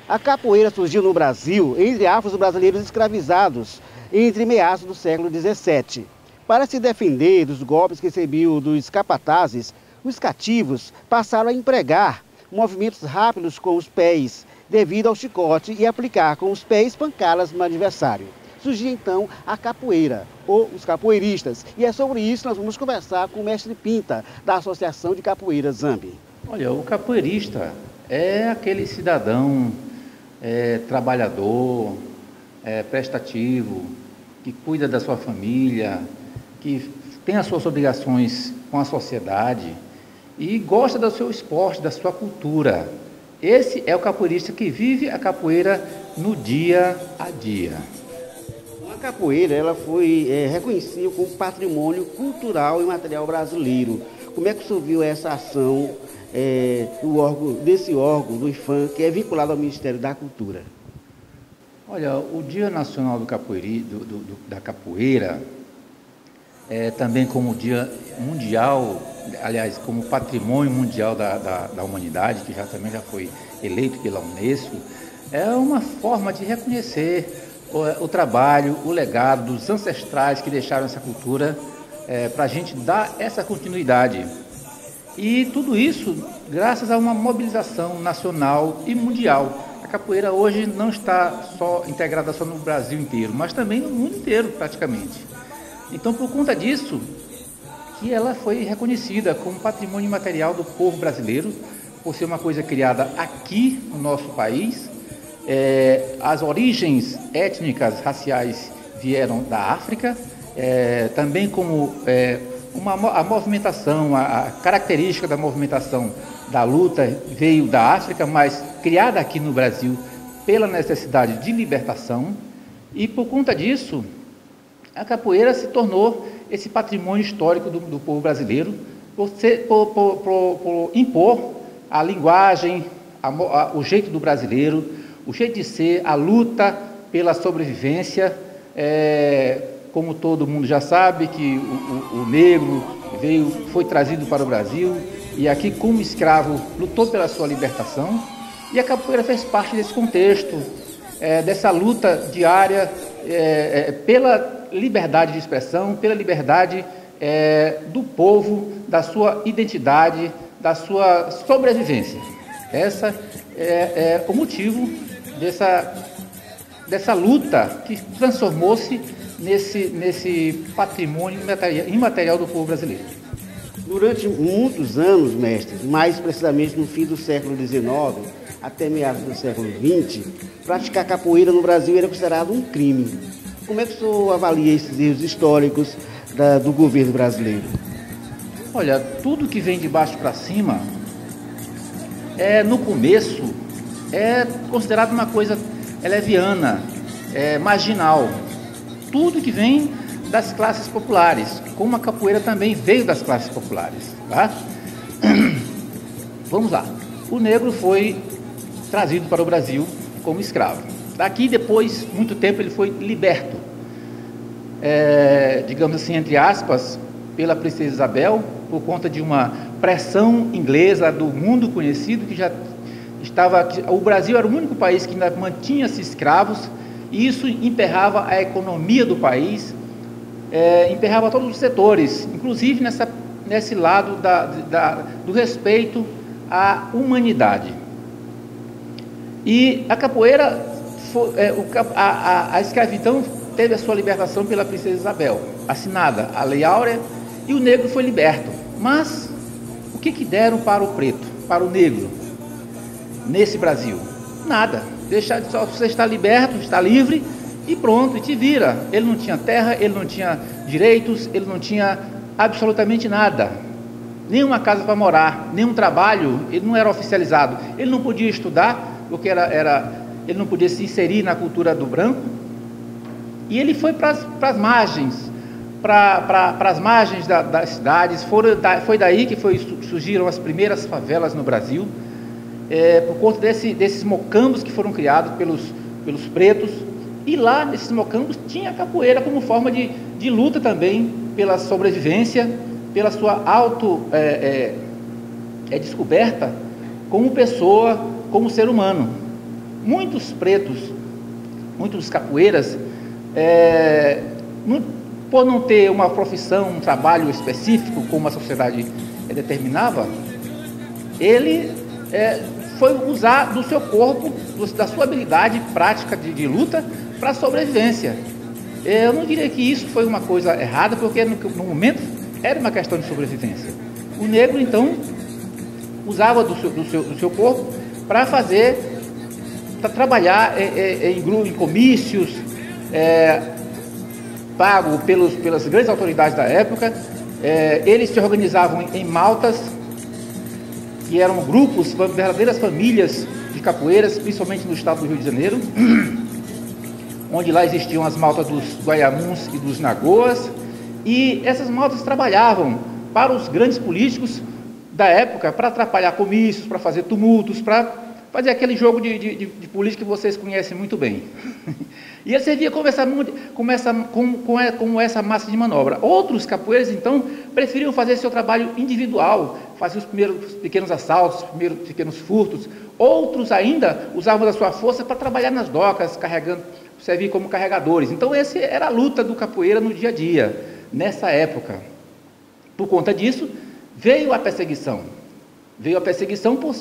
A capoeira surgiu no Brasil entre afro-brasileiros escravizados entre meados do século XVII. Para se defender dos golpes que recebiam dos capatazes, os cativos passaram a empregar movimentos rápidos com os pés, devido ao chicote, e aplicar com os pés pancadas no adversário. Surgiu então a capoeira, ou os capoeiristas, e é sobre isso que nós vamos conversar com o mestre Pinta, da Associação de Capoeira Zambi. Olha, o capoeirista é aquele cidadão trabalhador, prestativo, que cuida da sua família, que tem as suas obrigações com a sociedade e gosta do seu esporte, da sua cultura. Esse é o capoeirista que vive a capoeira no dia a dia. A capoeira ela foi reconhecida como patrimônio cultural e material brasileiro. Como é que o senhor viu essa ação desse órgão, do IFAM, que é vinculado ao Ministério da Cultura? Olha, o Dia Nacional da Capoeira, também como Dia Mundial, aliás, como Patrimônio Mundial da Humanidade, que também já foi eleito pela Unesco, é uma forma de reconhecer o trabalho, o legado dos ancestrais que deixaram essa cultura para a gente dar essa continuidade. E tudo isso graças a uma mobilização nacional e mundial. A capoeira hoje não está integrada só no Brasil inteiro, mas também no mundo inteiro praticamente. Então, por conta disso, que ela foi reconhecida como patrimônio imaterial do povo brasileiro, por ser uma coisa criada aqui no nosso país. As origens étnicas, raciais vieram da África, também como a movimentação, a característica da movimentação da luta veio da África, mas criada aqui no Brasil pela necessidade de libertação, e por conta disso, a capoeira se tornou esse patrimônio histórico do povo brasileiro, por impor a linguagem, o jeito do brasileiro, o jeito de ser, a luta pela sobrevivência. Como todo mundo já sabe, que o negro foi trazido para o Brasil e aqui, como escravo, lutou pela sua libertação, e a capoeira fez parte desse contexto, dessa luta diária pela liberdade de expressão, pela liberdade do povo, da sua identidade, da sua sobrevivência. Essa é o motivo dessa luta que transformou-se nesse patrimônio imaterial do povo brasileiro. Durante muitos anos, mestre, mais precisamente no fim do século XIX até meados do século XX, praticar capoeira no Brasil era considerado um crime. Como é que o senhor avalia esses erros históricos do governo brasileiro? Olha, tudo que vem de baixo para cima, no começo, é considerado uma coisa leviana, marginal. Tudo que vem das classes populares, como a capoeira também veio das classes populares, tá? Vamos lá. O negro foi trazido para o Brasil como escravo. Daqui, depois, muito tempo, ele foi liberto, digamos assim, entre aspas, pela princesa Isabel, por conta de uma pressão inglesa do mundo conhecido, que já estava... O Brasil era o único país que ainda mantinha-se escravos, e isso emperrava a economia do país, emperrava todos os setores, inclusive nesse lado do respeito à humanidade. E a capoeira, a escravidão teve a sua libertação pela princesa Isabel, assinada a Lei Áurea, e o negro foi liberto. Mas o que deram para o preto, para o negro, nesse Brasil? Nada. Só você está liberto, está livre e pronto, e te vira. Ele não tinha terra, ele não tinha direitos, ele não tinha absolutamente nada. Nenhuma casa para morar, nenhum trabalho, ele não era oficializado. Ele não podia estudar, porque ele não podia se inserir na cultura do branco. E ele foi para as margens, para as margens das cidades. Foi daí que surgiram as primeiras favelas no Brasil. Por conta desses mocambos que foram criados pelos pretos, e lá nesses mocambos tinha a capoeira como forma de luta também pela sobrevivência, pela sua descoberta como pessoa, como ser humano. muitos pretos, muitos capoeiras, por não ter uma profissão, um trabalho específico, como a sociedade determinava, ele foi usar do seu corpo, da sua habilidade prática de luta para a sobrevivência. Eu não diria que isso foi uma coisa errada, porque no momento era uma questão de sobrevivência. O negro, então, usava do seu corpo para trabalhar em comícios, pago pelas grandes autoridades da época. Eles se organizavam em maltas, que eram grupos, verdadeiras famílias de capoeiras, principalmente no estado do Rio de Janeiro, onde lá existiam as maltas dos Guaiamuns e dos Nagoas, e essas maltas trabalhavam para os grandes políticos da época, para atrapalhar comícios, para fazer tumultos, para fazer aquele jogo de política que vocês conhecem muito bem. E ele servia como essa massa de manobra. Outros capoeiras, então, preferiam fazer seu trabalho individual, fazer os primeiros pequenos assaltos, os primeiros pequenos furtos. Outros ainda usavam da sua força para trabalhar nas docas, servir como carregadores. Então, essa era a luta do capoeira no dia a dia, nessa época. Por conta disso, veio a perseguição. Veio a perseguição por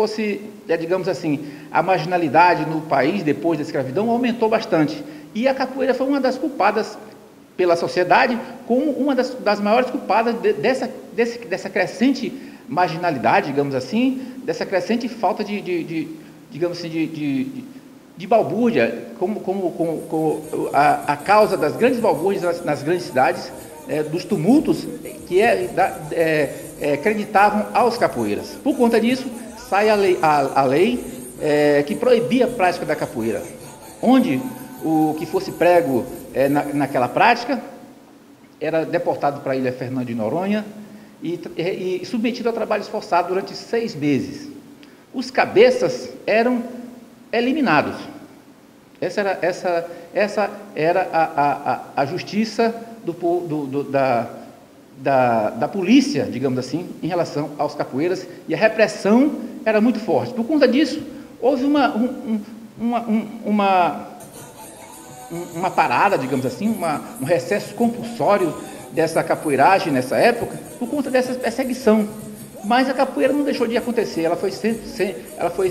se, digamos assim, a marginalidade no país, depois da escravidão, aumentou bastante. E a capoeira foi uma das culpadas pela sociedade, como uma das maiores culpadas dessa crescente marginalidade, digamos assim, dessa crescente falta digamos assim, de balbúrdia, como a causa das grandes balbúrdias nas grandes cidades, dos tumultos que acreditavam aos capoeiras. Por conta disso, sai a lei que proibia a prática da capoeira, onde o que fosse prego naquela prática era deportado para a ilha Fernando de Noronha e submetido a trabalho esforçado durante 6 meses. Os cabeças eram eliminados. Essa era a justiça da polícia, digamos assim, em relação aos capoeiras, e a repressão era muito forte. Por conta disso, houve uma parada, digamos assim, um recesso compulsório dessa capoeiragem nessa época, por conta dessa perseguição. Mas a capoeira não deixou de acontecer, ela foi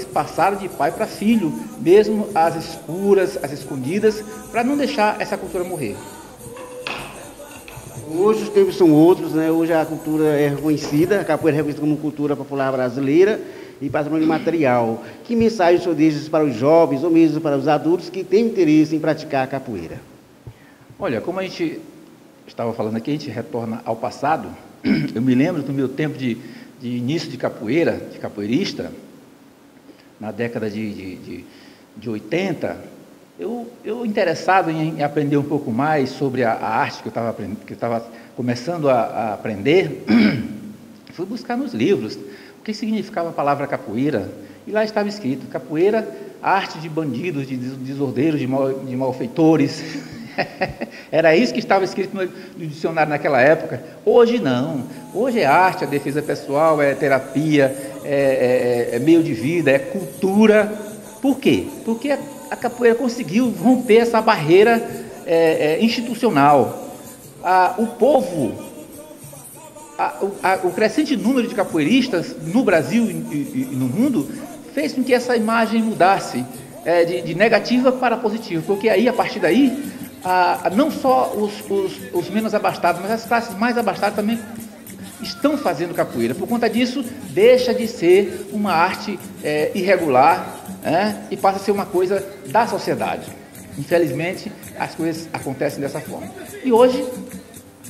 passada de pai para filho, mesmo às escuras, às escondidas, para não deixar essa cultura morrer. Hoje os tempos são outros, né? Hoje a cultura é reconhecida, a capoeira é reconhecida como cultura popular brasileira e patrimônio material. Que mensagem o senhor deixa para os jovens ou mesmo para os adultos que têm interesse em praticar a capoeira? Olha, como a gente estava falando aqui, a gente retorna ao passado. Eu me lembro do meu tempo de início de capoeira, de capoeirista, na década de 80, eu interessado em aprender um pouco mais sobre a arte que eu estava começando a aprender, fui buscar nos livros o que significava a palavra capoeira, e lá estava escrito: capoeira, arte de bandidos, de desordeiros, de malfeitores. Era isso que estava escrito no dicionário naquela época. Hoje não, hoje é arte, é defesa pessoal, é terapia, é meio de vida, é cultura. Por quê? Porque a capoeira conseguiu romper essa barreira institucional. O povo, o crescente número de capoeiristas no Brasil e no mundo fez com que essa imagem mudasse de negativa para positiva, porque aí, a partir daí, não só os menos abastados, mas as classes mais abastadas também estão fazendo capoeira. Por conta disso, deixa de ser uma arte irregular, e passa a ser uma coisa da sociedade. Infelizmente, as coisas acontecem dessa forma. E hoje,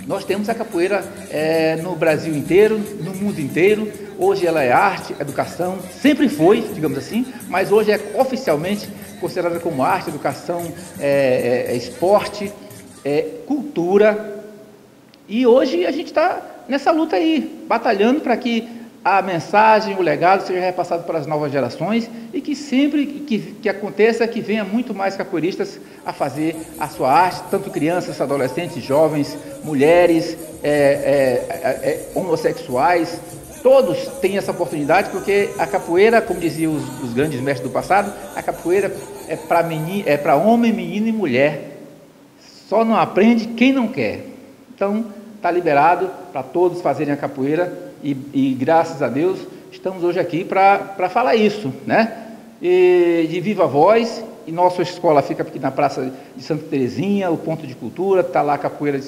nós temos a capoeira no Brasil inteiro, no mundo inteiro. Hoje ela é arte, educação, sempre foi, digamos assim, mas hoje é oficialmente considerada como arte, educação, esporte, cultura. E hoje a gente está nessa luta aí, batalhando para que a mensagem, o legado seja repassado para as novas gerações e que sempre que aconteça, que venha muito mais capoeiristas a fazer a sua arte, tanto crianças, adolescentes, jovens, mulheres, homossexuais, todos têm essa oportunidade, porque a capoeira, como diziam os grandes mestres do passado, a capoeira é para homem, menino e mulher. Só não aprende quem não quer. Então, está liberado para todos fazerem a capoeira e graças a Deus estamos hoje aqui para falar isso, né? E de viva voz. E nossa escola fica aqui na Praça de Santa Terezinha, o ponto de cultura, está lá a capoeira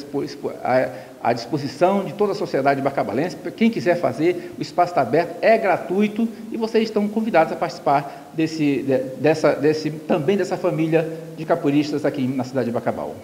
à disposição de toda a sociedade bacabalense. Quem quiser fazer, o espaço está aberto, é gratuito e vocês estão convidados a participar também dessa família de capoeiristas aqui na cidade de Bacabal.